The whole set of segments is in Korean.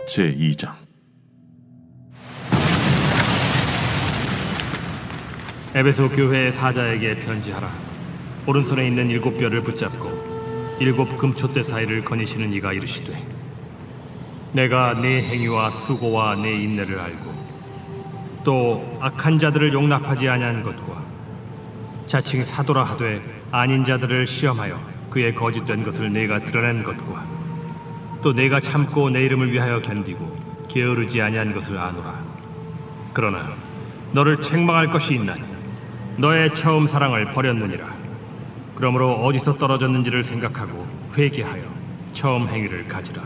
제2장. 에베소 교회의 사자에게 편지하라. 오른손에 있는 7뼈를 붙잡고 7 금촛대 사이를 거니시는 이가 이르시되, 내가 네 행위와 수고와 네 인내를 알고 또 악한 자들을 용납하지 아니한 것과 자칭 사도라 하되 아닌 자들을 시험하여 그의 거짓된 것을 내가 드러낸 것과 또 내가 참고 내 이름을 위하여 견디고 게으르지 아니한 것을 아노라. 그러나 너를 책망할 것이 있나니 너의 처음 사랑을 버렸느니라. 그러므로 어디서 떨어졌는지를 생각하고 회개하여 처음 행위를 가지라.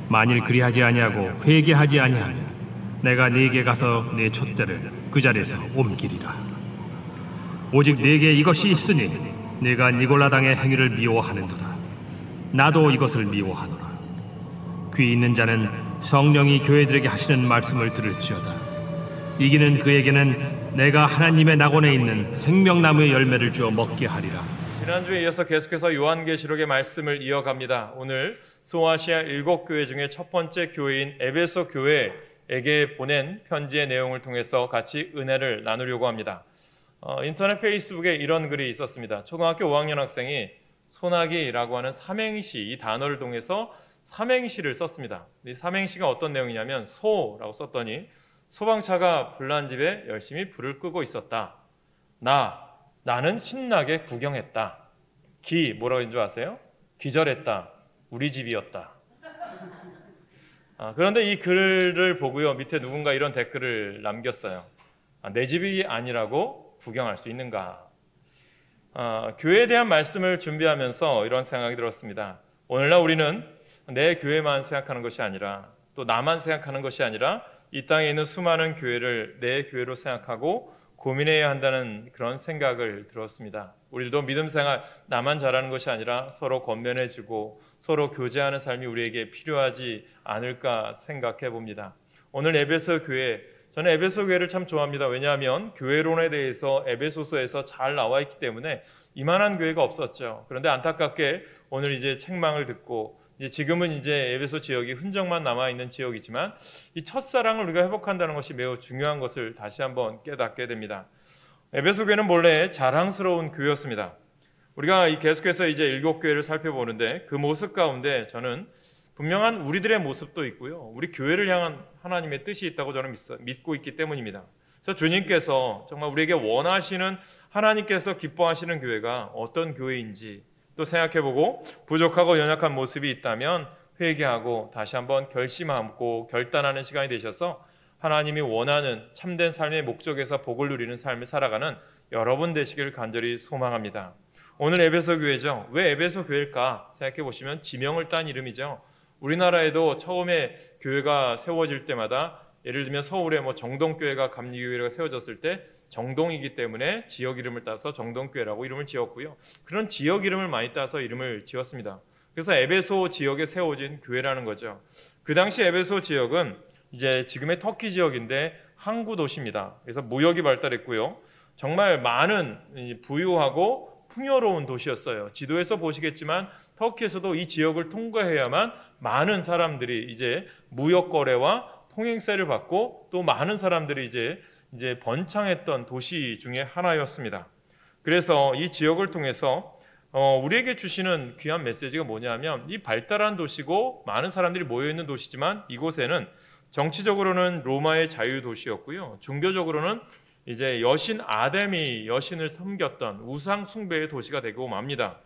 만일 그리하지 아니하고 회개하지 아니하면 내가 네게 가서 네 촛대를 그 자리에서 옮기리라. 오직 네게 이것이 있으니 네가 니골라당의 행위를 미워하는도다. 나도 이것을 미워하노라. 귀 있는 자는 성령이 교회들에게 하시는 말씀을 들을지어다. 이기는 그에게는 내가 하나님의 낙원에 있는 생명나무의 열매를 주어 먹게 하리라. 지난주에 이어서 계속해서 요한계시록의 말씀을 이어갑니다. 오늘 소아시아 7교회 중에 첫 번째 교회인 에베소 교회에게 보낸 편지의 내용을 통해서 같이 은혜를 나누려고 합니다. 인터넷 페이스북에 이런 글이 있었습니다. 초등학교 5학년 학생이 소나기라고 하는 삼행시, 이 단어를 통해서 삼행시를 썼습니다. 이 삼행시가 어떤 내용이냐면, 소라고 썼더니 소방차가 불난 집에 열심히 불을 끄고 있었다. 나는 신나게 구경했다. 기, 뭐라고 했는 줄 아세요? 기절했다. 우리 집이었다. 그런데 이 글을 보고요, 밑에 누군가 이런 댓글을 남겼어요. 내 집이 아니라고 구경할 수 있는가? 교회에 대한 말씀을 준비하면서 이런 생각이 들었습니다. 오늘날 우리는 내 교회만 생각하는 것이 아니라, 또 나만 생각하는 것이 아니라 이 땅에 있는 수많은 교회를 내 교회로 생각하고 고민해야 한다는 그런 생각을 들었습니다. 우리도 믿음 생활 나만 잘하는 것이 아니라 서로 권면해주고 서로 교제하는 삶이 우리에게 필요하지 않을까 생각해 봅니다. 오늘 에베소 교회, 저는 에베소 교회를 참 좋아합니다. 왜냐하면 교회론에 대해서 에베소서에서 잘 나와 있기 때문에 이만한 교회가 없었죠. 그런데 안타깝게 오늘 이제 책망을 듣고 지금은 이제 에베소 지역이 흔적만 남아있는 지역이지만 이 첫사랑을 우리가 회복한다는 것이 매우 중요한 것을 다시 한번 깨닫게 됩니다. 에베소 교회는 본래 자랑스러운 교회였습니다. 우리가 계속해서 이제 7교회를 살펴보는데 그 모습 가운데 저는 분명한 우리들의 모습도 있고요, 우리 교회를 향한 하나님의 뜻이 있다고 저는 믿고 있기 때문입니다. 그래서 주님께서 정말 우리에게 원하시는, 하나님께서 기뻐하시는 교회가 어떤 교회인지 또 생각해보고 부족하고 연약한 모습이 있다면 회개하고 다시 한번 결심하고 결단하는 시간이 되셔서 하나님이 원하는 참된 삶의 목적에서 복을 누리는 삶을 살아가는 여러분 되시기를 간절히 소망합니다. 오늘 에베소 교회죠. 왜 에베소 교회일까 생각해보시면 지명을 딴 이름이죠. 우리나라에도 처음에 교회가 세워질 때마다 예를 들면 서울에 정동교회가 감리교회가 세워졌을 때 정동이기 때문에 지역 이름을 따서 정동교회라고 이름을 지었고요. 그런 지역 이름을 많이 따서 이름을 지었습니다. 그래서 에베소 지역에 세워진 교회라는 거죠. 그 당시 에베소 지역은 이제 지금의 터키 지역인데 항구 도시입니다. 그래서 무역이 발달했고요. 정말 많은 부유하고 풍요로운 도시였어요. 지도에서 보시겠지만 터키에서도 이 지역을 통과해야만 많은 사람들이 이제 무역 거래와 통행세를 받고 또 많은 사람들이 이제 번창했던 도시 중에 하나였습니다. 그래서 이 지역을 통해서 우리에게 주시는 귀한 메시지가 뭐냐면, 이 발달한 도시고 많은 사람들이 모여있는 도시지만 이곳에는 정치적으로는 로마의 자유 도시였고요, 종교적으로는 이제 여신 아데미 여신을 섬겼던 우상 숭배의 도시가 되고 맙니다.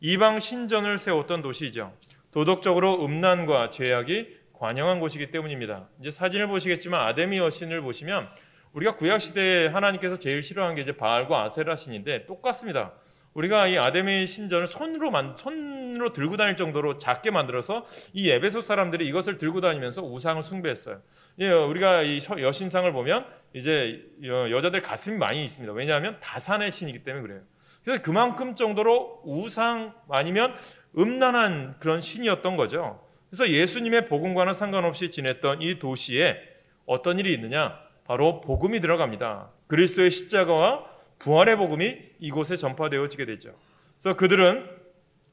이방 신전을 세웠던 도시이죠. 도덕적으로 음란과 죄악이 관영한 곳이기 때문입니다. 이제 사진을 보시겠지만 아데미 여신을 보시면 우리가 구약 시대에 하나님께서 제일 싫어하는 게 이제 바알과 아세라 신인데 똑같습니다. 우리가 이 아데미 신전을 손으로 들고 다닐 정도로 작게 만들어서 이 에베소 사람들이 이것을 들고 다니면서 우상을 숭배했어요. 우리가 이 여신상을 보면 이제 여자들 가슴이 많이 있습니다. 왜냐하면 다산의 신이기 때문에 그래요. 그래서 그만큼 정도로 우상 아니면 음란한 그런 신이었던 거죠. 그래서 예수님의 복음과는 상관없이 지냈던 이 도시에 어떤 일이 있느냐? 바로 복음이 들어갑니다. 그리스도의 십자가와 부활의 복음이 이곳에 전파되어지게 되죠. 그래서 그들은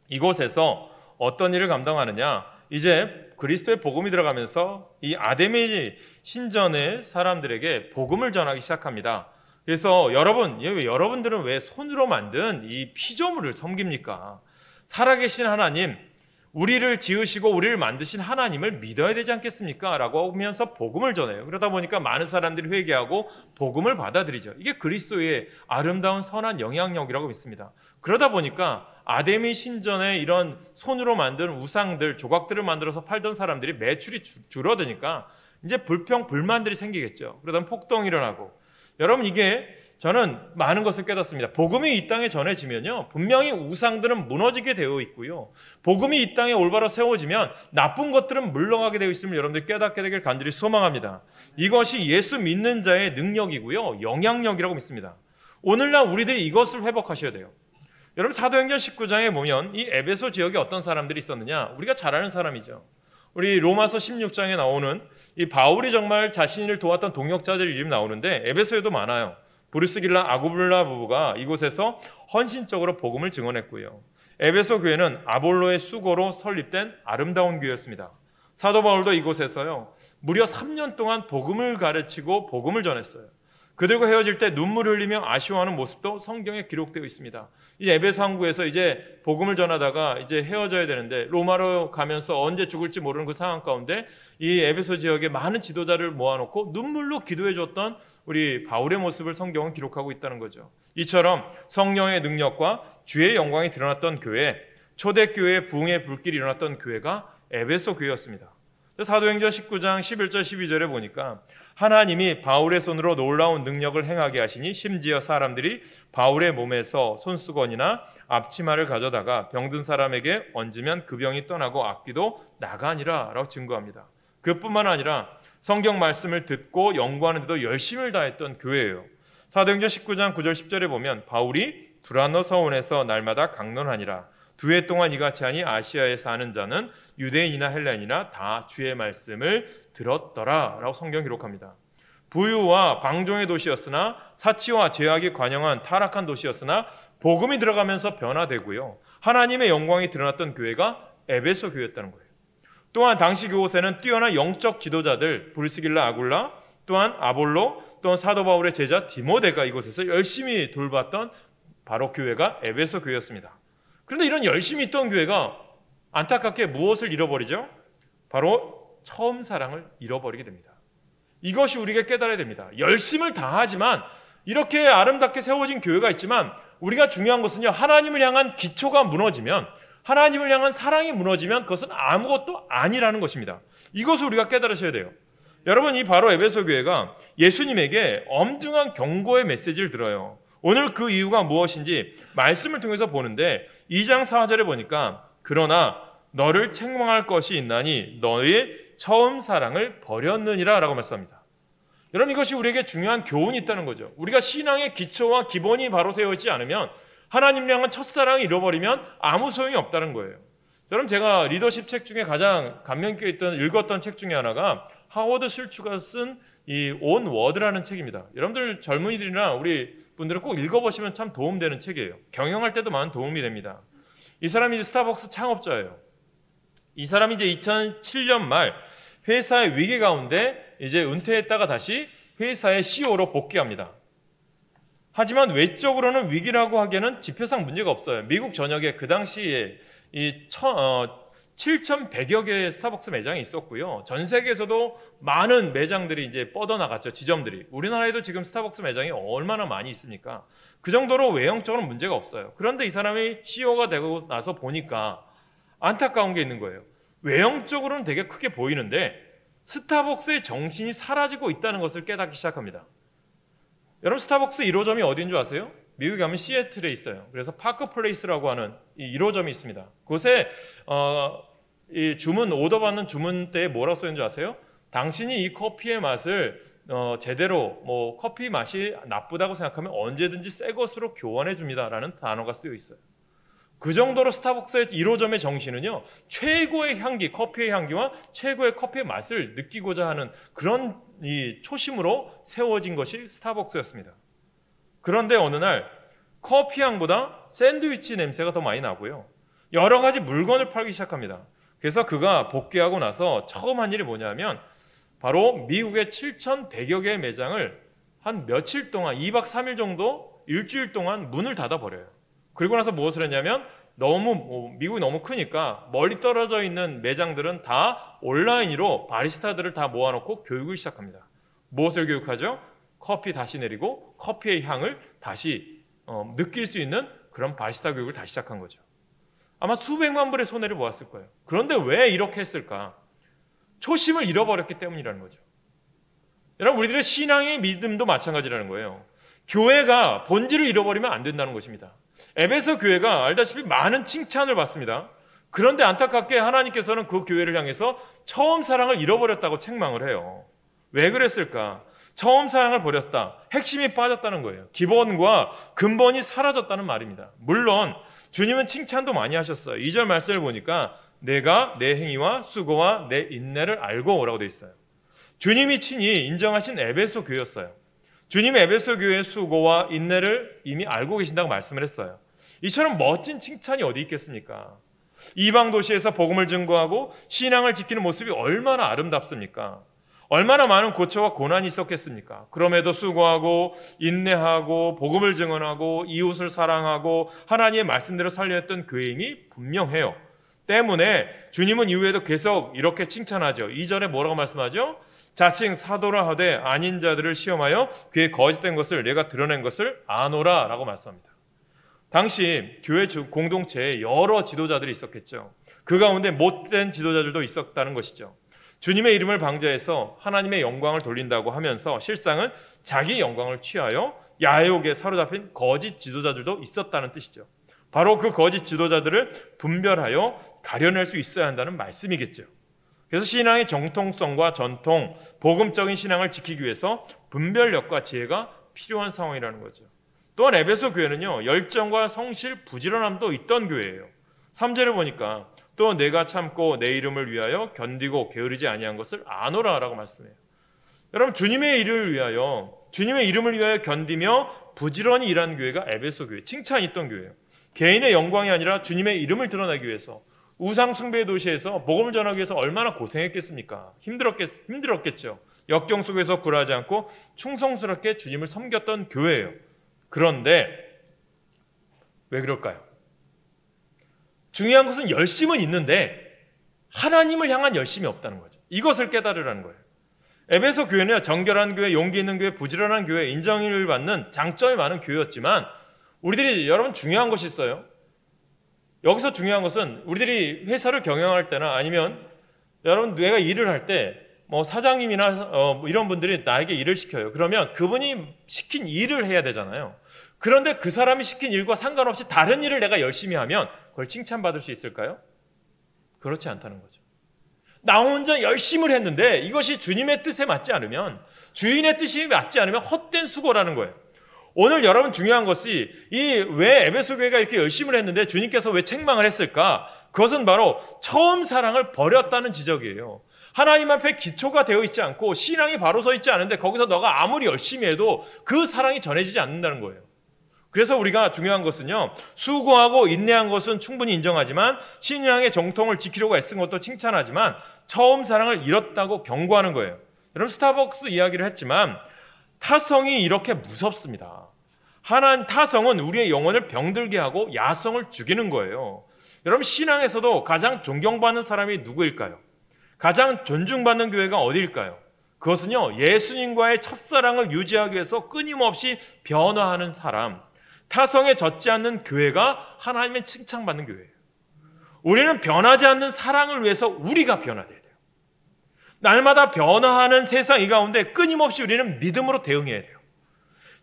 이곳에서 어떤 일을 감당하느냐? 이제 그리스도의 복음이 들어가면서 이 아데미 신전의 사람들에게 복음을 전하기 시작합니다. 그래서 여러분들은 왜 손으로 만든 이 피조물을 섬깁니까? 살아계신 하나님, 우리를 지으시고 우리를 만드신 하나님을 믿어야 되지 않겠습니까? 라고 하면서 복음을 전해요. 그러다 보니까 많은 사람들이 회개하고 복음을 받아들이죠. 이게 그리스도의 아름다운 선한 영향력이라고 믿습니다. 그러다 보니까 아데미 신전에 이런 손으로 만든 우상들, 조각들을 만들어서 팔던 사람들이 매출이 줄어드니까 이제 불만들이 생기겠죠. 그러다 폭동이 일어나고. 여러분, 이게 저는 많은 것을 깨닫습니다. 복음이 이 땅에 전해지면요, 분명히 우상들은 무너지게 되어 있고요, 복음이 이 땅에 올바로 세워지면 나쁜 것들은 물러가게 되어 있음을 여러분들 깨닫게 되길 간절히 소망합니다. 이것이 예수 믿는 자의 능력이고요, 영향력이라고 믿습니다. 오늘날 우리들이 이것을 회복하셔야 돼요. 여러분, 사도행전 19장에 보면 이 에베소 지역에 어떤 사람들이 있었느냐, 우리가 잘 아는 사람이죠. 우리 로마서 16장에 나오는 이 바울이 정말 자신을 도왔던 동역자들 이름 나오는데 에베소에도 많아요. 브리스길라 아굴라 부부가 이곳에서 헌신적으로 복음을 증언했고요. 에베소 교회는 아볼로의 수고로 설립된 아름다운 교회였습니다. 사도 바울도 이곳에서요, 무려 3년 동안 복음을 가르치고 복음을 전했어요. 그들과 헤어질 때 눈물 흘리며 아쉬워하는 모습도 성경에 기록되어 있습니다. 이 에베소 항구에서 이제 복음을 전하다가 이제 헤어져야 되는데 로마로 가면서 언제 죽을지 모르는 그 상황 가운데 이 에베소 지역에 많은 지도자를 모아놓고 눈물로 기도해 줬던 우리 바울의 모습을 성경은 기록하고 있다는 거죠. 이처럼 성령의 능력과 주의 영광이 드러났던 교회, 초대교회의 부흥의 불길이 일어났던 교회가 에베소 교회였습니다. 사도행전 19장 11절 12절에 보니까 하나님이 바울의 손으로 놀라운 능력을 행하게 하시니 심지어 사람들이 바울의 몸에서 손수건이나 앞치마를 가져다가 병든 사람에게 얹으면 그 병이 떠나고 악귀도 나가니라 라고 증거합니다. 그뿐만 아니라 성경 말씀을 듣고 연구하는 데도 열심을 다했던 교회예요. 사도행전 19장 9절 10절에 보면 바울이 두란노 서원에서 날마다 강론하니라. 2해 동안 이같이 하니 아시아에 사는 자는 유대인이나 헬라인이나 다 주의 말씀을 들었더라 라고 성경 기록합니다. 부유와 방종의 도시였으나 사치와 죄악이 관영한 타락한 도시였으나 복음이 들어가면서 변화되고요, 하나님의 영광이 드러났던 교회가 에베소 교회였다는 거예요. 또한 당시 그곳에는 뛰어난 영적 지도자들 브리스길라 아굴라, 또한 아볼로, 또한 사도 바울의 제자 디모데가 이곳에서 열심히 돌봤던 바로 교회가 에베소 교회였습니다. 그런데 이런 열심히 있던 교회가 안타깝게 무엇을 잃어버리죠? 바로 처음 사랑을 잃어버리게 됩니다. 이것이 우리가 깨달아야 됩니다. 열심을 다하지만 이렇게 아름답게 세워진 교회가 있지만 우리가 중요한 것은요, 하나님을 향한 기초가 무너지면, 하나님을 향한 사랑이 무너지면 그것은 아무것도 아니라는 것입니다. 이것을 우리가 깨달으셔야 돼요. 여러분, 이 바로 에베소 교회가 예수님에게 엄중한 경고의 메시지를 들어요. 오늘 그 이유가 무엇인지 말씀을 통해서 보는데 2장 4절에 보니까 그러나 너를 책망할 것이 있나니 너의 처음 사랑을 버렸느니라 라고 말씀합니다. 여러분, 이것이 우리에게 중요한 교훈이 있다는 거죠. 우리가 신앙의 기초와 기본이 바로 세워지지 않으면, 하나님을 향한 첫사랑을 잃어버리면 아무 소용이 없다는 거예요. 여러분, 제가 리더십 책 중에 가장 감명 깊게 읽었던 책 중에 하나가 하워드 슐츠가 쓴 이 온 워드라는 책입니다. 여러분들 젊은이들이나 우리 분들은 꼭 읽어보시면 참 도움되는 책이에요. 경영할 때도 많은 도움이 됩니다. 이 사람이 이제 스타벅스 창업자예요. 이 사람이 이제 2007년 말 회사의 위기 가운데 이제 은퇴했다가 다시 회사의 CEO로 복귀합니다. 하지만 외적으로는 위기라고 하기에는 지표상 문제가 없어요. 미국 전역에 그 당시에 이 7,100여 개의 스타벅스 매장이 있었고요. 전 세계에서도 많은 매장들이 이제 뻗어나갔죠. 지점들이. 우리나라에도 지금 스타벅스 매장이 얼마나 많이 있습니까? 그 정도로 외형적으로는 문제가 없어요. 그런데 이 사람이 CEO가 되고 나서 보니까 안타까운 게 있는 거예요. 외형적으로는 되게 크게 보이는데 스타벅스의 정신이 사라지고 있다는 것을 깨닫기 시작합니다. 여러분, 스타벅스 1호점이 어디인 줄 아세요? 미국에 가면 시애틀에 있어요. 그래서 파크 플레이스라고 하는 이 1호점이 있습니다. 그곳에 이 주문, 오더 받는 주문 때에 뭐라고 써있는 줄 아세요? 당신이 이 커피의 맛을 제대로 커피 맛이 나쁘다고 생각하면 언제든지 새 것으로 교환해 줍니다라는 단어가 쓰여 있어요. 그 정도로 스타벅스의 1호점의 정신은요, 최고의 향기, 커피의 향기와 최고의 커피의 맛을 느끼고자 하는 그런 이 초심으로 세워진 것이 스타벅스였습니다. 그런데 어느 날 커피 향보다 샌드위치 냄새가 더 많이 나고요, 여러 가지 물건을 팔기 시작합니다. 그래서 그가 복귀하고 나서 처음 한 일이 뭐냐면 바로 미국의 7,100여 개의 매장을 한 며칠 동안 2박 3일 정도 일주일 동안 문을 닫아버려요. 그리고 나서 무엇을 했냐면 미국이 너무 크니까 멀리 떨어져 있는 매장들은 다 온라인으로 바리스타들을 다 모아놓고 교육을 시작합니다. 무엇을 교육하죠? 커피 다시 내리고 커피의 향을 다시 느낄 수 있는 그런 바리스타 교육을 다시 시작한 거죠. 아마 수백만 불의 손해를 보았을 거예요. 그런데 왜 이렇게 했을까? 초심을 잃어버렸기 때문이라는 거죠. 여러분, 우리들의 신앙의 믿음도 마찬가지라는 거예요. 교회가 본질을 잃어버리면 안 된다는 것입니다. 에베소 교회가 알다시피 많은 칭찬을 받습니다. 그런데 안타깝게 하나님께서는 그 교회를 향해서 처음 사랑을 잃어버렸다고 책망을 해요. 왜 그랬을까? 처음 사랑을 버렸다. 핵심이 빠졌다는 거예요. 기본과 근본이 사라졌다는 말입니다. 물론 주님은 칭찬도 많이 하셨어요. 2절 말씀을 보니까 내가 내 행위와 수고와 내 인내를 알고 오라고 되어 있어요. 주님이 친히 인정하신 에베소 교회였어요. 주님의 에베소 교회의 수고와 인내를 이미 알고 계신다고 말씀을 했어요. 이처럼 멋진 칭찬이 어디 있겠습니까? 이방 도시에서 복음을 증거하고 신앙을 지키는 모습이 얼마나 아름답습니까? 얼마나 많은 고초와 고난이 있었겠습니까? 그럼에도 수고하고 인내하고 복음을 증언하고 이웃을 사랑하고 하나님의 말씀대로 살려냈던 교회임이 분명해요. 때문에 주님은 이후에도 계속 이렇게 칭찬하죠. 2절에 뭐라고 말씀하죠? 자칭 사도라 하되 아닌 자들을 시험하여 그의 거짓된 것을 내가 드러낸 것을 아노라 라고 말씀합니다. 당시 교회 공동체에 여러 지도자들이 있었겠죠. 그 가운데 못된 지도자들도 있었다는 것이죠. 주님의 이름을 방자해서 하나님의 영광을 돌린다고 하면서 실상은 자기 영광을 취하여 야욕에 사로잡힌 거짓 지도자들도 있었다는 뜻이죠. 바로 그 거짓 지도자들을 분별하여 가려낼 수 있어야 한다는 말씀이겠죠. 그래서 신앙의 정통성과 전통, 복음적인 신앙을 지키기 위해서 분별력과 지혜가 필요한 상황이라는 거죠. 또한 에베소 교회는요, 열정과 성실, 부지런함도 있던 교회예요. 3절을 보니까 또 내가 참고 내 이름을 위하여 견디고 게으르지 아니한 것을 아노라 라고 말씀해요. 여러분, 주님의 일을 위하여, 주님의 이름을 위하여 견디며 부지런히 일하는 교회가 에베소 교회, 칭찬이 있던 교회예요. 개인의 영광이 아니라 주님의 이름을 드러내기 위해서 우상 숭배의 도시에서 복음을 전하기 위해서 얼마나 고생했겠습니까? 힘들었겠죠. 역경 속에서 굴하지 않고 충성스럽게 주님을 섬겼던 교회예요. 그런데 왜 그럴까요? 중요한 것은 열심은 있는데 하나님을 향한 열심이 없다는 거죠. 이것을 깨달으라는 거예요. 에베소 교회는 정결한 교회, 용기 있는 교회, 부지런한 교회, 인정을 받는 장점이 많은 교회였지만 우리들이 여러분 중요한 것이 있어요. 여기서 중요한 것은 우리들이 회사를 경영할 때나 아니면 여러분 내가 일을 할 때 사장님이나 이런 분들이 나에게 일을 시켜요. 그러면 그분이 시킨 일을 해야 되잖아요. 그런데 그 사람이 시킨 일과 상관없이 다른 일을 내가 열심히 하면 그걸 칭찬받을 수 있을까요? 그렇지 않다는 거죠. 나 혼자 열심을 했는데 이것이 주님의 뜻에 맞지 않으면, 주인의 뜻이 맞지 않으면 헛된 수고라는 거예요. 오늘 여러분 중요한 것이 왜 에베소 교회가 이렇게 열심을 했는데 주님께서 왜 책망을 했을까? 그것은 바로 처음 사랑을 버렸다는 지적이에요. 하나님 앞에 기초가 되어 있지 않고 신앙이 바로 서 있지 않은데 거기서 너가 아무리 열심히 해도 그 사랑이 전해지지 않는다는 거예요. 그래서 우리가 중요한 것은요, 수고하고 인내한 것은 충분히 인정하지만 신앙의 정통을 지키려고 애쓴 것도 칭찬하지만 처음 사랑을 잃었다고 경고하는 거예요. 여러분 스타벅스 이야기를 했지만 타성이 이렇게 무섭습니다. 타성은 우리의 영혼을 병들게 하고 야성을 죽이는 거예요. 여러분 신앙에서도 가장 존경받는 사람이 누구일까요? 가장 존중받는 교회가 어디일까요? 그것은요, 예수님과의 첫사랑을 유지하기 위해서 끊임없이 변화하는 사람, 타성에 젖지 않는 교회가 하나님의 칭찬받는 교회예요. 우리는 변하지 않는 사랑을 위해서 우리가 변화돼야 돼요. 날마다 변화하는 세상 이 가운데 끊임없이 우리는 믿음으로 대응해야 돼요.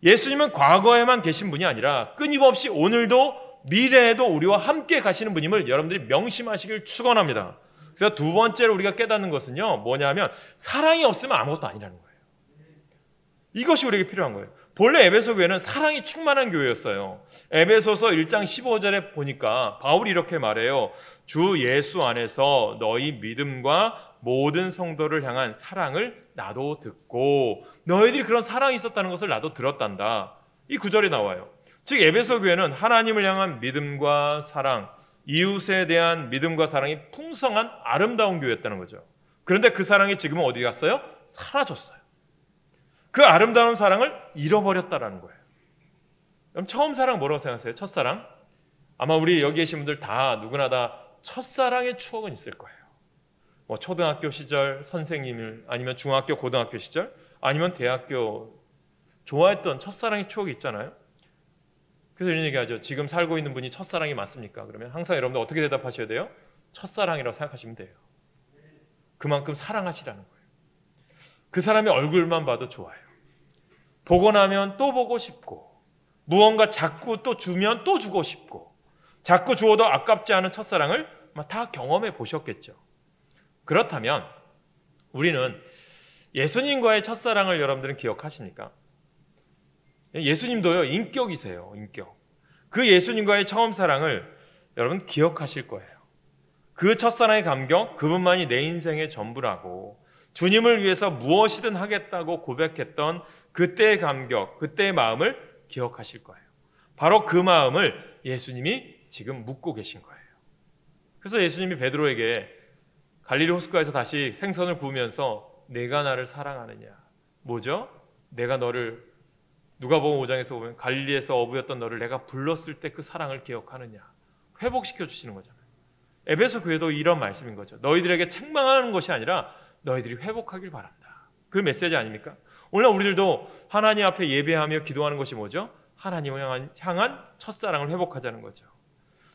예수님은 과거에만 계신 분이 아니라 끊임없이 오늘도 미래에도 우리와 함께 가시는 분임을 여러분들이 명심하시길 축원합니다. 그래서 두 번째로 우리가 깨닫는 것은요, 뭐냐면 사랑이 없으면 아무것도 아니라는 거예요. 이것이 우리에게 필요한 거예요. 본래 에베소 교회는 사랑이 충만한 교회였어요. 에베소서 1장 15절에 보니까 바울이 이렇게 말해요. 주 예수 안에서 너희 믿음과 모든 성도를 향한 사랑을 나도 듣고, 너희들이 그런 사랑이 있었다는 것을 나도 들었단다. 이 구절이 나와요. 즉 에베소 교회는 하나님을 향한 믿음과 사랑, 이웃에 대한 믿음과 사랑이 풍성한 아름다운 교회였다는 거죠. 그런데 그 사랑이 지금은 어디 갔어요? 사라졌어요. 그 아름다운 사랑을 잃어버렸다라는 거예요. 그럼 처음 사랑 뭐라고 생각하세요? 첫사랑? 아마 우리 여기 계신 분들 다 누구나 다 첫사랑의 추억은 있을 거예요. 뭐 초등학교 시절 선생님을, 아니면 중학교 고등학교 시절, 아니면 대학교 좋아했던 첫사랑의 추억이 있잖아요. 그래서 이런 얘기하죠. 지금 살고 있는 분이 첫사랑이 맞습니까? 그러면 항상 여러분들 어떻게 대답하셔야 돼요? 첫사랑이라고 생각하시면 돼요. 그만큼 사랑하시라는 거예요. 그 사람의 얼굴만 봐도 좋아요. 보고 나면 또 보고 싶고, 무언가 자꾸 또 주면 또 주고 싶고, 자꾸 주어도 아깝지 않은 첫사랑을 다 경험해 보셨겠죠. 그렇다면 우리는 예수님과의 첫사랑을 여러분들은 기억하십니까? 예수님도요, 인격이세요. 인격. 그 예수님과의 처음 사랑을 여러분 기억하실 거예요. 그 첫사랑의 감격, 그분만이 내 인생의 전부라고, 주님을 위해서 무엇이든 하겠다고 고백했던 그때의 감격, 그때의 마음을 기억하실 거예요. 바로 그 마음을 예수님이 지금 묻고 계신 거예요. 그래서 예수님이 베드로에게 갈릴리 호숫가에서 다시 생선을 구우면서 내가 나를 사랑하느냐, 뭐죠? 내가 너를, 누가복음 5장에서 보면 갈릴리에서 어부였던 너를 내가 불렀을 때 그 사랑을 기억하느냐, 회복시켜 주시는 거잖아요. 에베소 교회도 이런 말씀인 거죠. 너희들에게 책망하는 것이 아니라 너희들이 회복하길 바란다. 그 메시지 아닙니까? 오늘 우리들도 하나님 앞에 예배하며 기도하는 것이 뭐죠? 하나님을 향한 첫사랑을 회복하자는 거죠.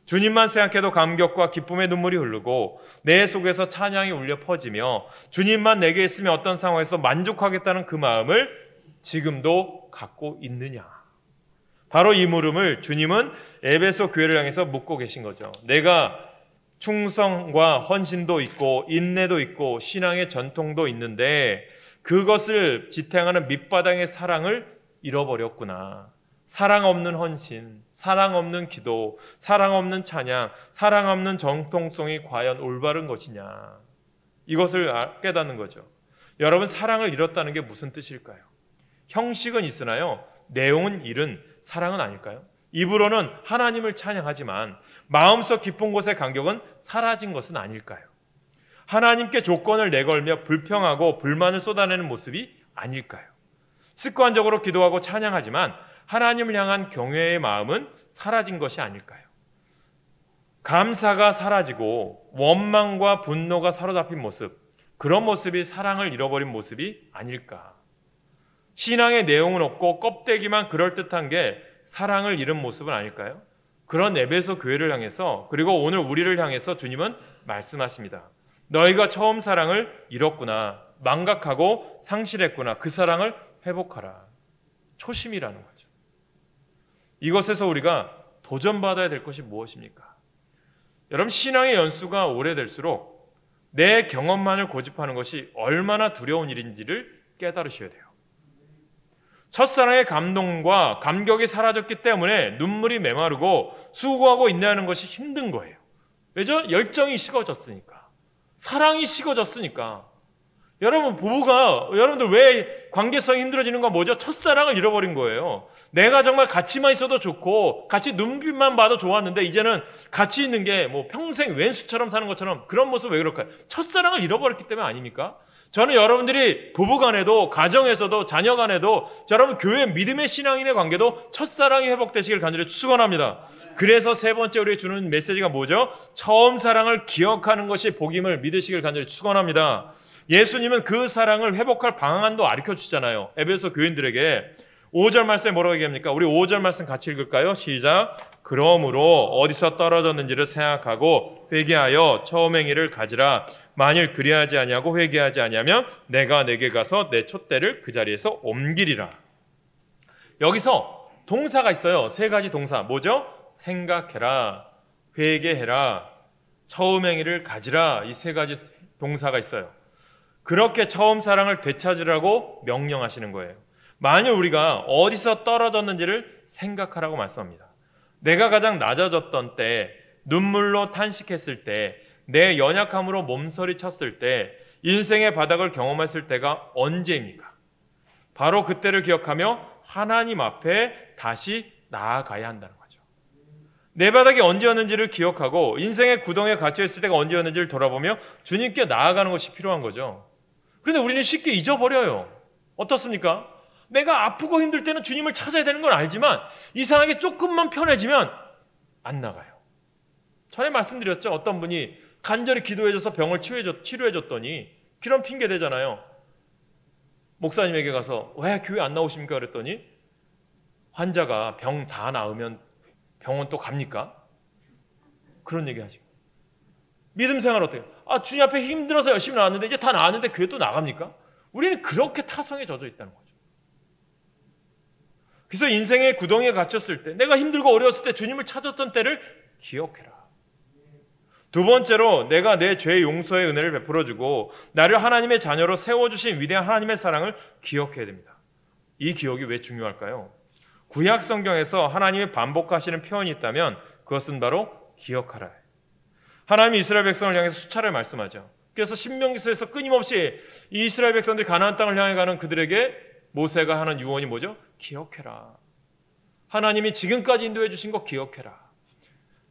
주님만 생각해도 감격과 기쁨의 눈물이 흐르고 내 속에서 찬양이 울려 퍼지며 주님만 내게 있으면 어떤 상황에서 만족하겠다는 그 마음을 지금도 갖고 있느냐. 바로 이 물음을 주님은 에베소 교회를 향해서 묻고 계신 거죠. 내가 충성과 헌신도 있고 인내도 있고 신앙의 전통도 있는데 그것을 지탱하는 밑바닥의 사랑을 잃어버렸구나. 사랑 없는 헌신, 사랑 없는 기도, 사랑 없는 찬양, 사랑 없는 정통성이 과연 올바른 것이냐. 이것을 깨닫는 거죠. 여러분, 사랑을 잃었다는 게 무슨 뜻일까요? 형식은 있으나요? 내용은 잃은 사랑은 아닐까요? 입으로는 하나님을 찬양하지만 마음속 깊은 곳의 간격은 사라진 것은 아닐까요? 하나님께 조건을 내걸며 불평하고 불만을 쏟아내는 모습이 아닐까요? 습관적으로 기도하고 찬양하지만 하나님을 향한 경외의 마음은 사라진 것이 아닐까요? 감사가 사라지고 원망과 분노가 사로잡힌 모습, 그런 모습이 사랑을 잃어버린 모습이 아닐까? 신앙의 내용은 없고 껍데기만 그럴듯한 게 사랑을 잃은 모습은 아닐까요? 그런 에베소 교회를 향해서, 그리고 오늘 우리를 향해서 주님은 말씀하십니다. 너희가 처음 사랑을 잃었구나, 망각하고 상실했구나, 그 사랑을 회복하라. 초심이라는 거죠. 이것에서 우리가 도전받아야 될 것이 무엇입니까? 여러분, 신앙의 연수가 오래될수록 내 경험만을 고집하는 것이 얼마나 두려운 일인지를 깨달으셔야 돼요. 첫사랑의 감동과 감격이 사라졌기 때문에 눈물이 메마르고 수고하고 인내하는 것이 힘든 거예요. 왜죠? 열정이 식어졌으니까, 사랑이 식어졌으니까. 여러분, 부부가, 여러분들 왜 관계성이 힘들어지는 건 뭐죠? 첫사랑을 잃어버린 거예요. 내가 정말 같이만 있어도 좋고 같이 눈빛만 봐도 좋았는데 이제는 같이 있는 게 뭐 평생 왼수처럼 사는 것처럼, 그런 모습 왜 그럴까요? 첫사랑을 잃어버렸기 때문에 아닙니까? 저는 여러분들이 부부간에도 가정에서도 자녀간에도 여러분 교회 믿음의 신앙인의 관계도 첫사랑이 회복되시길 간절히 축원합니다. 그래서 세 번째 우리에게 주는 메시지가 뭐죠? 처음 사랑을 기억하는 것이 복임을 믿으시길 간절히 축원합니다. 예수님은 그 사랑을 회복할 방안도 가르쳐 주잖아요. 에베소 교인들에게 5절 말씀에 뭐라고 얘기합니까? 우리 5절 말씀 같이 읽을까요? 시작. 그러므로 어디서 떨어졌는지를 생각하고 회개하여 처음 행위를 가지라. 만일 그리하지 아니하고 회개하지 아니하면 내가 내게 가서 내 촛대를 그 자리에서 옮기리라. 여기서 동사가 있어요. 세 가지 동사. 뭐죠? 생각해라, 회개해라, 처음 행위를 가지라. 이 세 가지 동사가 있어요. 그렇게 처음 사랑을 되찾으라고 명령하시는 거예요. 만일 우리가 어디서 떨어졌는지를 생각하라고 말씀합니다. 내가 가장 낮아졌던 때, 눈물로 탄식했을 때, 내 연약함으로 몸서리 쳤을 때, 인생의 바닥을 경험했을 때가 언제입니까? 바로 그때를 기억하며 하나님 앞에 다시 나아가야 한다는 거죠. 내 바닥이 언제였는지를 기억하고 인생의 구덩이에 갇혀있을 때가 언제였는지를 돌아보며 주님께 나아가는 것이 필요한 거죠. 그런데 우리는 쉽게 잊어버려요. 어떻습니까? 내가 아프고 힘들 때는 주님을 찾아야 되는 건 알지만 이상하게 조금만 편해지면 안 나가요. 전에 말씀드렸죠. 어떤 분이 간절히 기도해줘서 병을 치료해줬더니 그런 핑계 대잖아요. 목사님에게 가서 왜 교회 안 나오십니까? 그랬더니 환자가 병 다 나으면 병원 또 갑니까? 그런 얘기 하시고. 믿음 생활 어때요? 주님 앞에 힘들어서 열심히 나왔는데 이제 다 나았는데 교회 또 나갑니까? 우리는 그렇게 타성에 젖어 있다는 거죠. 그래서 인생의 구덩이에 갇혔을 때, 내가 힘들고 어려웠을 때 주님을 찾았던 때를 기억해라. 두 번째로, 내가 내 죄의 용서의 은혜를 베풀어주고 나를 하나님의 자녀로 세워주신 위대한 하나님의 사랑을 기억해야 됩니다. 이 기억이 왜 중요할까요? 구약 성경에서 하나님이 반복하시는 표현이 있다면 그것은 바로 기억하라. 하나님이 이스라엘 백성을 향해서 수차례 말씀하죠. 그래서 신명기서에서 끊임없이 이 이스라엘 백성들이 가나안 땅을 향해 가는 그들에게 모세가 하는 유언이 뭐죠? 기억해라. 하나님이 지금까지 인도해 주신 거 기억해라.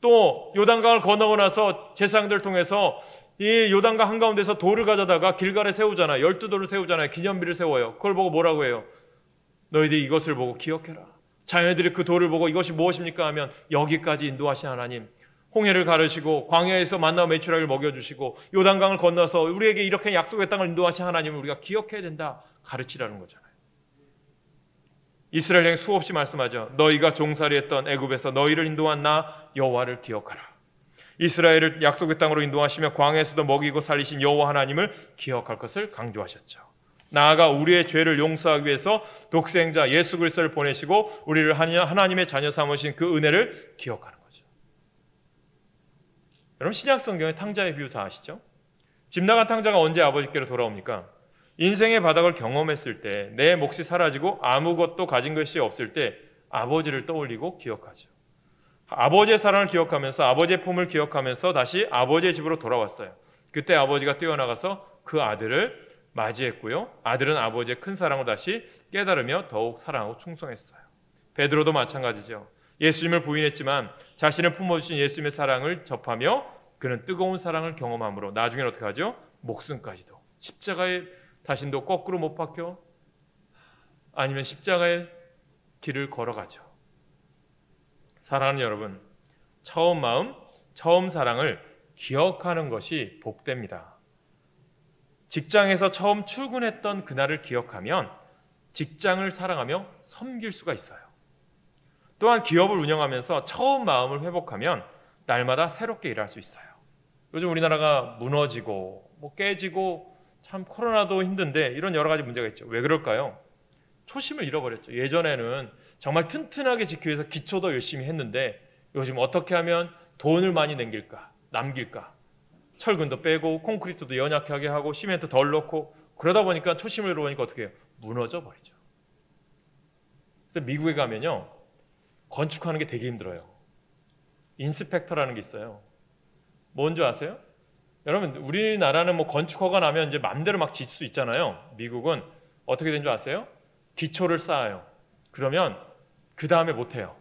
또 요단강을 건너고 나서 제사장들을 통해서 이 요단강 한가운데서 돌을 가져다가 길갈에 세우잖아요. 12돌을 세우잖아요. 기념비를 세워요. 그걸 보고 뭐라고 해요? 너희들이 이것을 보고 기억해라. 자녀들이 그 돌을 보고 이것이 무엇입니까? 하면 여기까지 인도하신 하나님, 홍해를 가르시고 광야에서 만나와 메추라기를 먹여주시고 요단강을 건너서 우리에게 이렇게 약속의 땅을 인도하신 하나님을 우리가 기억해야 된다, 가르치라는 거잖아요. 이스라엘에게 수없이 말씀하죠. 너희가 종살이했던 애굽에서 너희를 인도한 나 여호와를 기억하라. 이스라엘을 약속의 땅으로 인도하시며 광야에서도 먹이고 살리신 여호와 하나님을 기억할 것을 강조하셨죠. 나아가 우리의 죄를 용서하기 위해서 독생자 예수 그리스도를 보내시고 우리를 하나님의 자녀 삼으신 그 은혜를 기억하는 거죠. 여러분, 신약 성경의 탕자의 비유 다 아시죠? 집 나간 탕자가 언제 아버지께로 돌아옵니까? 인생의 바닥을 경험했을 때, 내 몫이 사라지고 아무것도 가진 것이 없을 때 아버지를 떠올리고 기억하죠. 아버지의 사랑을 기억하면서 아버지의 품을 기억하면서 다시 아버지의 집으로 돌아왔어요. 그때 아버지가 뛰어나가서 그 아들을 맞이했고요. 아들은 아버지의 큰 사랑을 다시 깨달으며 더욱 사랑하고 충성했어요. 베드로도 마찬가지죠. 예수님을 부인했지만 자신을 품어주신 예수님의 사랑을 접하며 그는 뜨거운 사랑을 경험함으로 나중에는 어떻게 하죠? 목숨까지도, 십자가의 자신도 거꾸로 못 박혀 아니면 십자가의 길을 걸어가죠. 사랑하는 여러분, 처음 마음, 처음 사랑을 기억하는 것이 복됩니다. 직장에서 처음 출근했던 그날을 기억하면 직장을 사랑하며 섬길 수가 있어요. 또한 기업을 운영하면서 처음 마음을 회복하면 날마다 새롭게 일할 수 있어요. 요즘 우리나라가 무너지고 깨지고 참 코로나도 힘든데 이런 여러 가지 문제가 있죠. 왜 그럴까요? 초심을 잃어버렸죠. 예전에는 정말 튼튼하게 지키기 위해서 기초도 열심히 했는데 요즘 어떻게 하면 돈을 많이 남길까? 철근도 빼고 콘크리트도 연약하게 하고 시멘트 덜 넣고 그러다 보니까 초심을 잃어버리니까 어떻게 해요? 무너져 버리죠. 그래서 미국에 가면요, 건축하는 게 되게 힘들어요. 인스펙터라는 게 있어요. 뭔지 아세요? 여러분, 우리나라는 건축허가 나면 이제 맘대로 막 짓을 수 있잖아요. 미국은 어떻게 된 줄 아세요? 기초를 쌓아요. 그러면 그 다음에 못해요.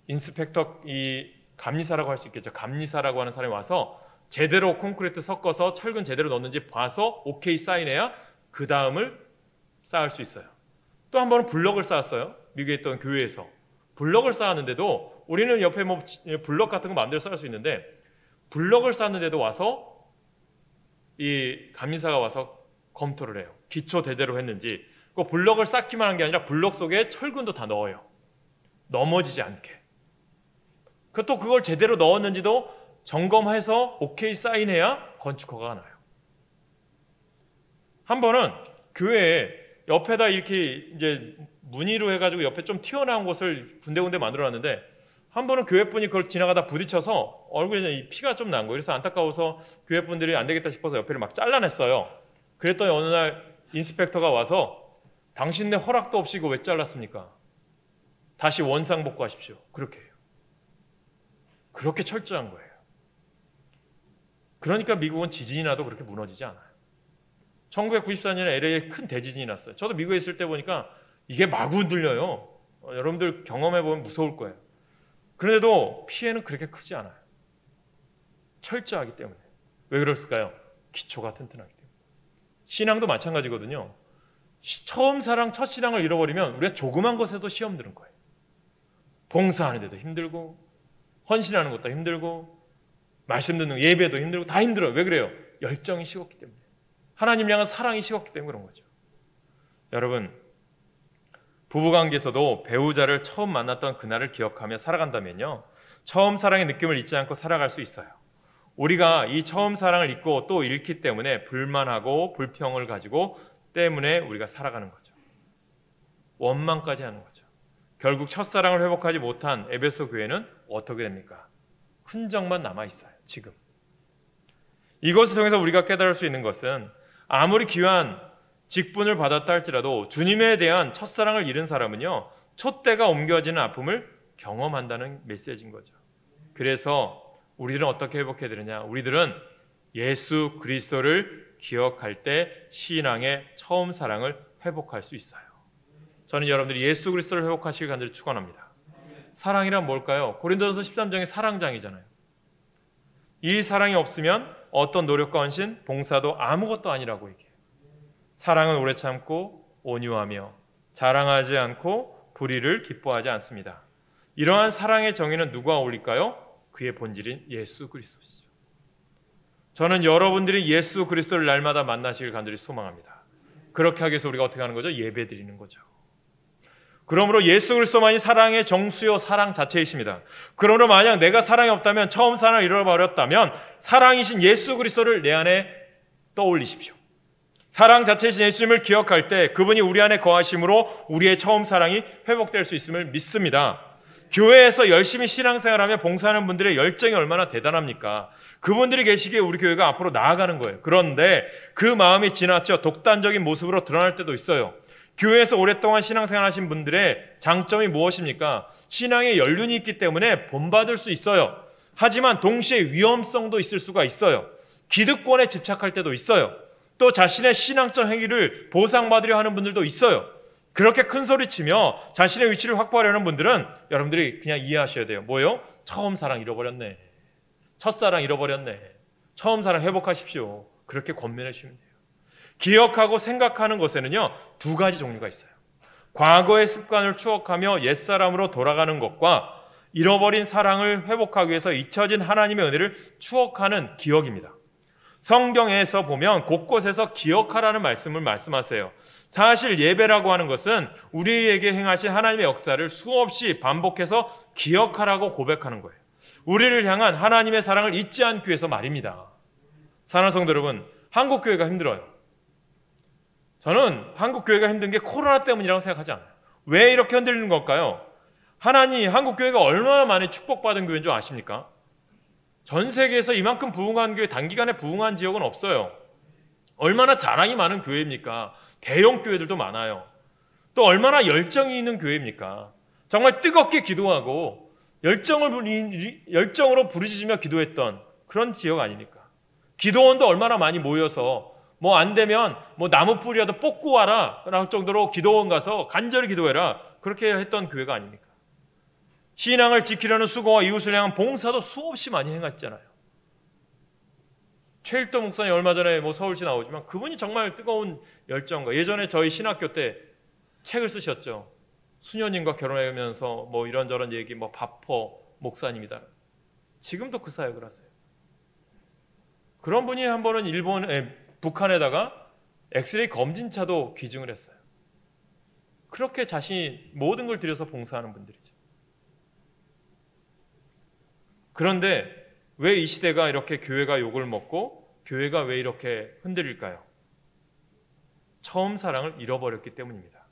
인스펙터, 이 감리사라고 할 수 있겠죠. 감리사라고 하는 사람이 와서 제대로 콘크리트 섞어서 철근 제대로 넣는지 봐서 오케이 사인해야 그 다음을 쌓을 수 있어요. 또 한 번은 블럭을 쌓았어요. 미국에 있던 교회에서. 블럭을 쌓았는데도 우리는 옆에 블럭 같은 거 마음대로 쌓을 수 있는데 블럭을 쌓는데도 와서 이 감리사가 와서 검토를 해요. 기초 제대로 했는지. 그 블럭을 쌓기만 한 게 아니라 블럭 속에 철근도 다 넣어요. 넘어지지 않게. 또 그걸 제대로 넣었는지도 점검해서 오케이 사인해야 건축허가가 나요. 한 번은 교회에 옆에다 이렇게 이제 무늬로 해가지고 옆에 좀 튀어나온 곳을 군데군데 만들어놨는데 한 번은 교회분이 그걸 지나가다 부딪혀서 얼굴에 피가 좀 난 거예요. 그래서 안타까워서 교회분들이 안 되겠다 싶어서 옆에를 막 잘라냈어요. 그랬더니 어느 날 인스펙터가 와서 당신네 허락도 없이 이거 왜 잘랐습니까? 다시 원상복구하십시오. 그렇게 해요. 그렇게 철저한 거예요. 그러니까 미국은 지진이 나도 그렇게 무너지지 않아요. 1994년에 LA에 큰 대지진이 났어요. 저도 미국에 있을 때 보니까 이게 마구 흔들려요. 여러분들 경험해보면 무서울 거예요. 그런데도 피해는 그렇게 크지 않아요. 철저하기 때문에. 왜 그랬을까요? 기초가 튼튼하기 때문에. 신앙도 마찬가지거든요. 처음 사랑, 첫 신앙을 잃어버리면 우리가 조그만 것에도 시험 드는 거예요. 봉사하는데도 힘들고, 헌신하는 것도 힘들고, 말씀 듣는 예배도 힘들고, 다 힘들어요. 왜 그래요? 열정이 식었기 때문에. 하나님 향한 사랑이 식었기 때문에 그런 거죠. 여러분, 부부관계에서도 배우자를 처음 만났던 그날을 기억하며 살아간다면요, 처음 사랑의 느낌을 잊지 않고 살아갈 수 있어요. 우리가 이 처음 사랑을 잊고 또 잃기 때문에 불만하고 불평을 가지고 때문에 우리가 살아가는 거죠. 원망까지 하는 거죠. 결국 첫사랑을 회복하지 못한 에베소 교회는 어떻게 됩니까? 흔적만 남아있어요. 지금. 이것을 통해서 우리가 깨달을 수 있는 것은 아무리 귀한 직분을 받았다 할지라도 주님에 대한 첫사랑을 잃은 사람은요, 촛대가 옮겨지는 아픔을 경험한다는 메시지인 거죠. 그래서 우리들은 어떻게 회복해야 되느냐? 우리들은 예수 그리스도를 기억할 때 신앙의 처음 사랑을 회복할 수 있어요. 저는 여러분들이 예수 그리스도를 회복하시길 간절히 축원합니다. 사랑이란 뭘까요? 고린도전서 13장의 사랑장이잖아요. 이 사랑이 없으면 어떤 노력과 헌신, 봉사도 아무것도 아니라고 얘기해요. 사랑은 오래 참고 온유하며 자랑하지 않고 불의를 기뻐하지 않습니다. 이러한 사랑의 정의는 누가 어울릴까요? 그의 본질인 예수 그리스도시죠. 저는 여러분들이 예수 그리스도를 날마다 만나시길 간절히 소망합니다. 그렇게 하기 위해서 우리가 어떻게 하는 거죠? 예배 드리는 거죠. 그러므로 예수 그리스도만이 사랑의 정수요 사랑 자체이십니다. 그러므로 만약 내가 사랑이 없다면, 처음 사랑을 잃어버렸다면 사랑이신 예수 그리스도를 내 안에 떠올리십시오. 사랑 자체이신 예수님을 기억할 때 그분이 우리 안에 거하심으로 우리의 처음 사랑이 회복될 수 있음을 믿습니다. 교회에서 열심히 신앙생활하며 봉사하는 분들의 열정이 얼마나 대단합니까? 그분들이 계시기에 우리 교회가 앞으로 나아가는 거예요. 그런데 그 마음이 지나쳐 독단적인 모습으로 드러날 때도 있어요. 교회에서 오랫동안 신앙생활 하신 분들의 장점이 무엇입니까? 신앙에 연륜이 있기 때문에 본받을 수 있어요. 하지만 동시에 위험성도 있을 수가 있어요. 기득권에 집착할 때도 있어요. 또 자신의 신앙적 행위를 보상받으려 하는 분들도 있어요. 그렇게 큰 소리치며 자신의 위치를 확보하려는 분들은 여러분들이 그냥 이해하셔야 돼요. 뭐예요? 처음 사랑 잃어버렸네. 첫사랑 잃어버렸네. 처음 사랑 회복하십시오. 그렇게 권면해 주시면 돼요. 기억하고 생각하는 것에는요, 두 가지 종류가 있어요. 과거의 습관을 추억하며 옛사람으로 돌아가는 것과 잃어버린 사랑을 회복하기 위해서 잊혀진 하나님의 은혜를 추억하는 기억입니다. 성경에서 보면 곳곳에서 기억하라는 말씀을 말씀하세요. 사실 예배라고 하는 것은 우리에게 행하신 하나님의 역사를 수없이 반복해서 기억하라고 고백하는 거예요. 우리를 향한 하나님의 사랑을 잊지 않기 위해서 말입니다. 사랑하는 성도 여러분, 한국교회가 힘들어요. 저는 한국교회가 힘든 게 코로나 때문이라고 생각하지 않아요. 왜 이렇게 흔들리는 걸까요? 한국교회가 얼마나 많이 축복받은 교회인 줄 아십니까? 전 세계에서 이만큼 부흥한 교회, 단기간에 부흥한 지역은 없어요. 얼마나 자랑이 많은 교회입니까? 대형 교회들도 많아요. 또 얼마나 열정이 있는 교회입니까? 정말 뜨겁게 기도하고 열정으로 부르짖으며 기도했던 그런 지역 아닙니까? 기도원도 얼마나 많이 모여서 뭐 안 되면 뭐 나무 뿌리라도 뽑고 와라 라는 정도로 기도원 가서 간절히 기도해라, 그렇게 했던 교회가 아닙니까? 신앙을 지키려는 수고와 이웃을 향한 봉사도 수없이 많이 행했잖아요. 최일도 목사님 얼마 전에 뭐 서울시 나오지만 그분이 정말 뜨거운 열정과, 예전에 저희 신학교 때 책을 쓰셨죠. 수녀님과 결혼하면서 뭐 이런저런 얘기, 뭐 바포 목사님이다. 지금도 그 사역을 하세요. 그런 분이 한 번은 북한에다가 엑스레이 검진차도 기증을 했어요. 그렇게 자신이 모든 걸 들여서 봉사하는 분들이죠. 그런데 왜 이 시대가 이렇게 교회가 욕을 먹고 교회가 왜 이렇게 흔들릴까요? 처음 사랑을 잃어버렸기 때문입니다.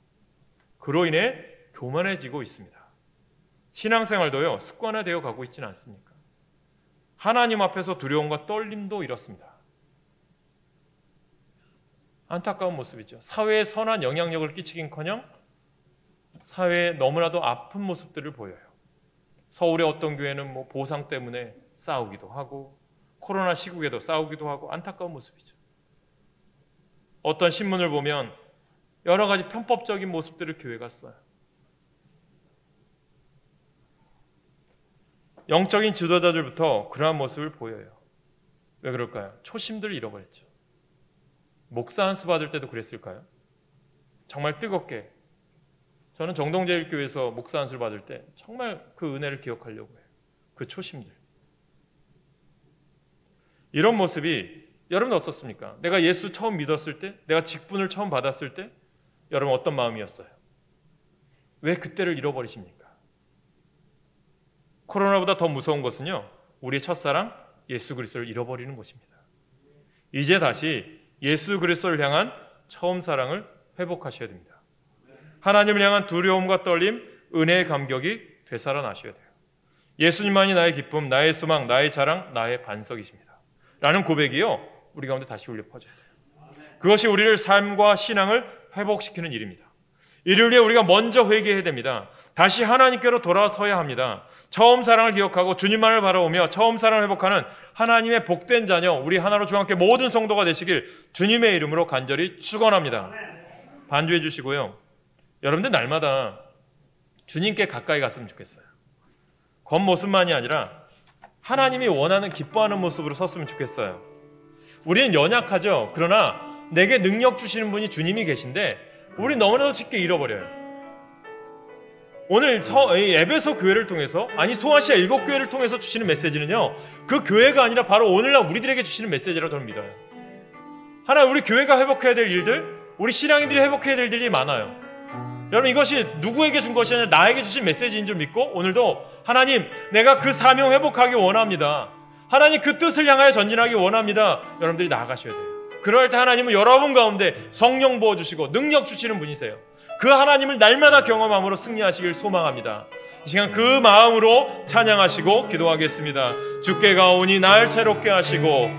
그로 인해 교만해지고 있습니다. 신앙생활도요, 습관화되어 가고 있지는 않습니까? 하나님 앞에서 두려움과 떨림도 잃었습니다. 안타까운 모습이죠. 사회에 선한 영향력을 끼치긴커녕 사회에 너무나도 아픈 모습들을 보여요. 서울의 어떤 교회는 뭐 보상 때문에 싸우기도 하고 코로나 시국에도 싸우기도 하고 안타까운 모습이죠. 어떤 신문을 보면 여러 가지 편법적인 모습들을 교회가 써요. 영적인 지도자들부터 그러한 모습을 보여요. 왜 그럴까요? 초심들을 잃어버렸죠. 목사 안수 받을 때도 그랬을까요? 정말 뜨겁게. 저는 정동제일교회에서 목사 안수를 받을 때 정말 그 은혜를 기억하려고 해요. 그 초심들. 이런 모습이 여러분 어떻습니까? 내가 예수 처음 믿었을 때, 내가 직분을 처음 받았을 때 여러분 어떤 마음이었어요? 왜 그때를 잃어버리십니까? 코로나보다 더 무서운 것은요, 우리의 첫사랑 예수 그리스도를 잃어버리는 것입니다. 이제 다시 예수 그리스도를 향한 처음 사랑을 회복하셔야 됩니다. 하나님을 향한 두려움과 떨림, 은혜의 감격이 되살아나셔야 돼요. 예수님만이 나의 기쁨, 나의 소망, 나의 자랑, 나의 반석이십니다. 라는 고백이요, 우리 가운데 다시 울려 퍼져야 돼요. 그것이 우리를 삶과 신앙을 회복시키는 일입니다. 이를 위해 우리가 먼저 회개해야 됩니다. 다시 하나님께로 돌아서야 합니다. 처음 사랑을 기억하고 주님만을 바라보며 처음 사랑을 회복하는 하나님의 복된 자녀, 우리 하나로 중앙교회 모든 성도가 되시길 주님의 이름으로 간절히 축원합니다. 반주해 주시고요. 여러분들 날마다 주님께 가까이 갔으면 좋겠어요. 겉모습만이 아니라 하나님이 원하는 기뻐하는 모습으로 섰으면 좋겠어요. 우리는 연약하죠. 그러나 내게 능력 주시는 분이 주님이 계신데 우리 너무나도 쉽게 잃어버려요. 오늘 에베소 교회를 통해서, 아니 소아시아 7교회를 통해서 주시는 메시지는요, 그 교회가 아니라 바로 오늘날 우리들에게 주시는 메시지라고 저는 믿어요. 하나, 우리 교회가 회복해야 될 일들, 우리 신앙인들이 회복해야 될 일이 많아요. 여러분, 이것이 누구에게 준 것이 아니라 나에게 주신 메시지인 줄 믿고 오늘도 하나님, 내가 그 사명 회복하기 원합니다. 하나님, 그 뜻을 향하여 전진하기 원합니다. 여러분들이 나아가셔야 돼요. 그럴 때 하나님은 여러분 가운데 성령 부어주시고 능력 주시는 분이세요. 그 하나님을 날마다 경험함으로 승리하시길 소망합니다. 이 시간 그 마음으로 찬양하시고 기도하겠습니다. 주께 가오니 날 새롭게 하시고